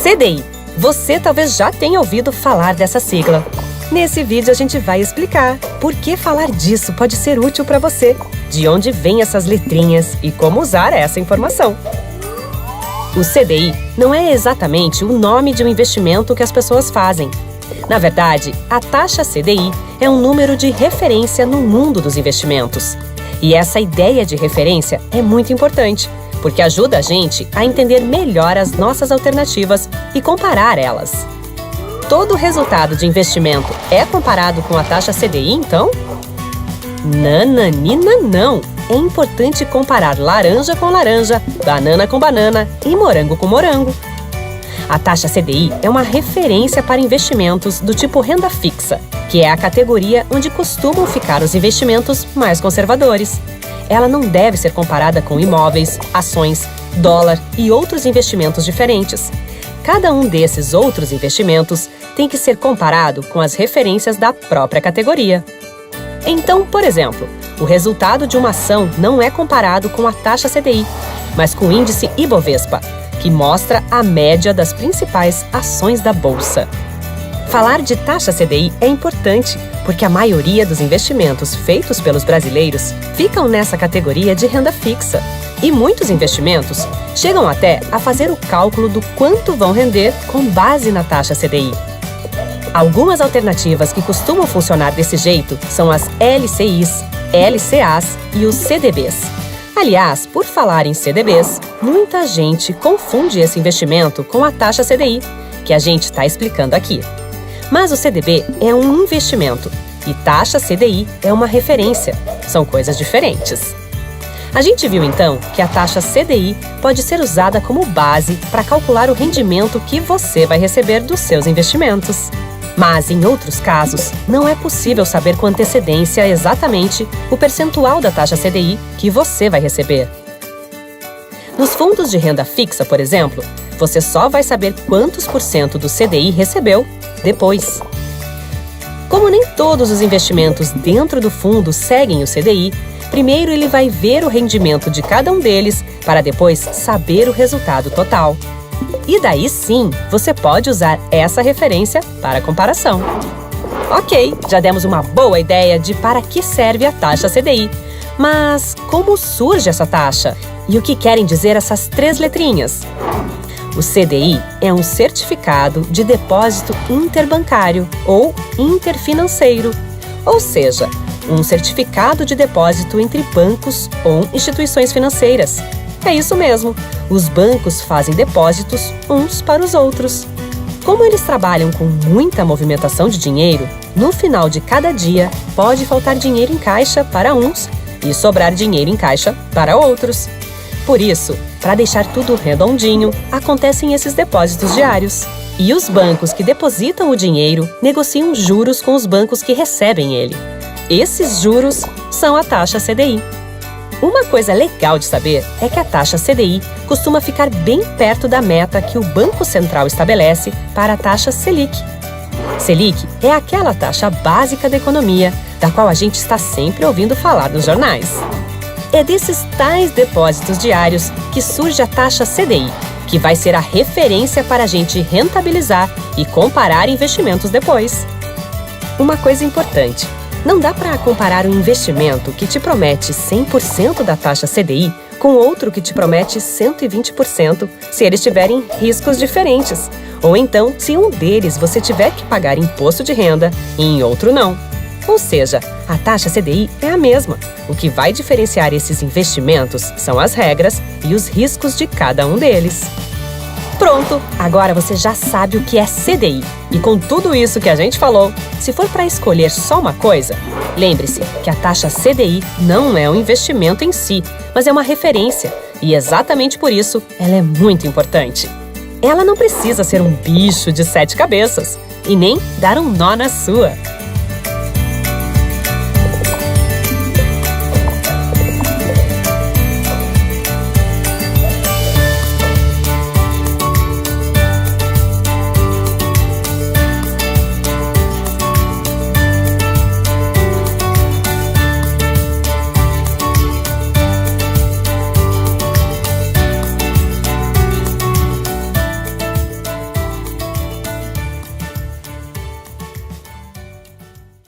CDI. Você talvez já tenha ouvido falar dessa sigla. Nesse vídeo a gente vai explicar por que falar disso pode ser útil para você, de onde vêm essas letrinhas e como usar essa informação. O CDI não é exatamente o nome de um investimento que as pessoas fazem. Na verdade, a taxa CDI é um número de referência no mundo dos investimentos. E essa ideia de referência é muito importante, porque ajuda a gente a entender melhor as nossas alternativas e comparar elas. Todo resultado de investimento é comparado com a taxa CDI, então? Nananina, não! É importante comparar laranja com laranja, banana com banana e morango com morango. A taxa CDI é uma referência para investimentos do tipo renda fixa, que é a categoria onde costumam ficar os investimentos mais conservadores. Ela não deve ser comparada com imóveis, ações, dólar e outros investimentos diferentes. Cada um desses outros investimentos tem que ser comparado com as referências da própria categoria. Então, por exemplo, o resultado de uma ação não é comparado com a taxa CDI, mas com o índice Ibovespa, que mostra a média das principais ações da bolsa. Falar de taxa CDI é importante, porque a maioria dos investimentos feitos pelos brasileiros ficam nessa categoria de renda fixa. E muitos investimentos chegam até a fazer o cálculo do quanto vão render com base na taxa CDI. Algumas alternativas que costumam funcionar desse jeito são as LCIs, LCAs e os CDBs. Aliás, por falar em CDBs, muita gente confunde esse investimento com a taxa CDI, que a gente está explicando aqui. Mas o CDB é um investimento e taxa CDI é uma referência. São coisas diferentes. A gente viu então que a taxa CDI pode ser usada como base para calcular o rendimento que você vai receber dos seus investimentos. Mas, em outros casos, não é possível saber com antecedência exatamente o percentual da taxa CDI que você vai receber. Nos fundos de renda fixa, por exemplo, você só vai saber quantos por cento do CDI recebeu depois. Como nem todos os investimentos dentro do fundo seguem o CDI, primeiro ele vai ver o rendimento de cada um deles para depois saber o resultado total. E daí sim, você pode usar essa referência para comparação. Ok, já demos uma boa ideia de para que serve a taxa CDI. Mas como surge essa taxa? E o que querem dizer essas três letrinhas? O CDI é um certificado de depósito interbancário ou interfinanceiro, ou seja, um certificado de depósito entre bancos ou instituições financeiras. É isso mesmo, os bancos fazem depósitos uns para os outros. Como eles trabalham com muita movimentação de dinheiro, no final de cada dia pode faltar dinheiro em caixa para uns e sobrar dinheiro em caixa para outros. Por isso, para deixar tudo redondinho, acontecem esses depósitos diários. E os bancos que depositam o dinheiro negociam juros com os bancos que recebem ele. Esses juros são a taxa CDI. Uma coisa legal de saber é que a taxa CDI costuma ficar bem perto da meta que o Banco Central estabelece para a taxa Selic. Selic é aquela taxa básica da economia, da qual a gente está sempre ouvindo falar nos jornais. É desses tais depósitos diários que surge a taxa CDI, que vai ser a referência para a gente rentabilizar e comparar investimentos depois. Uma coisa importante: não dá para comparar um investimento que te promete 100% da taxa CDI com outro que te promete 120% se eles tiverem riscos diferentes. Ou então, se um deles você tiver que pagar imposto de renda e em outro não. Ou seja, a taxa CDI é a mesma. O que vai diferenciar esses investimentos são as regras e os riscos de cada um deles. Pronto! Agora você já sabe o que é CDI. E com tudo isso que a gente falou, se for para escolher só uma coisa, lembre-se que a taxa CDI não é um investimento em si, mas é uma referência. E exatamente por isso, ela é muito importante. Ela não precisa ser um bicho de 7 cabeças e nem dar um nó na sua.